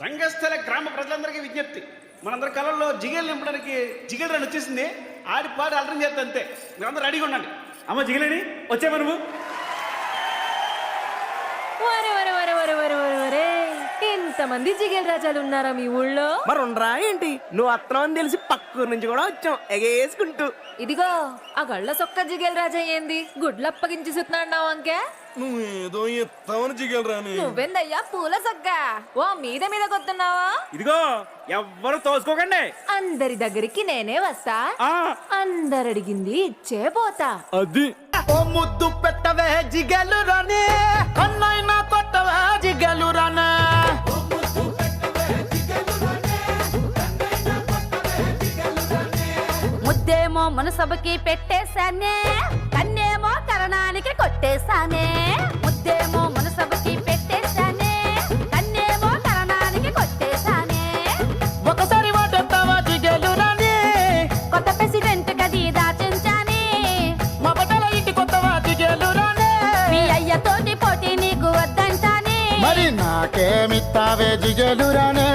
రంగస్థల గ్రామ ప్రజలందరికీ విజ్ఞప్తి, మనందరి కళల్లో జిగేలు నింపడానికి జిగేల్ రన్ వచ్చేసింది. ఆడి పాడి అల్టం చేస్తా అంతే, మీరందరూ రెడీగా ఉండండి. అమ్మ జిగలేని వచ్చావా నువ్వు? వరే వరే వరే వరే వరే వరే వరే ఇంతమంది జిగేల్ రాజాలు ఉన్నారా మీ ఊళ్ళో? మరి ఉండరా ఏంటి? నువ్వు అత్తనం అని తెలిసి పక్కూరు నుంచి కూడా వచ్చాం ఎగేసుకుంటూ. ఇదిగో ఆ గళ్ళ సొక్క జిగేల్ రాజా ఏంది గుడ్లప్పగించి సుతున్నాడు అంకే? నువ్వేదో ఎత్తావని జిగలరాని. నువ్వెందయ్యా పూల సొక్క ఓ మీద మీద కొత్తున్నావా? ఇదిగో ఎవ్వరు తోసుకోకండి, అందరి దగ్గరికి నేనే వస్తా, ఆ అందరు అడిగింది ఇచ్చే పోతా. అది ఓ ముద్దు పెట్టవే జిగలు రానే, కన్నైనా కొట్టవే జిగలు రానే. ముద్దేమో మనసభకి పెట్టేశానే, కన్నేమో కరణానికి కొట్టేశానే. ముద్దేమో మనసభకి పెట్టేశానే, కన్నేమో కరణానికి కొట్టేశానే. ఒకసారి వాటెత్తావా జిగలు రానే, కొత్త ప్రెసిడెంట్ గది దాచించానే. మా బట్టల ఇంటి కొత్తవా జిగలు రానే. మీ అయ్యతోటి పోటీ నీకు వద్దంటానే. మరి నాకేమిత్తావే జిగలు రానే.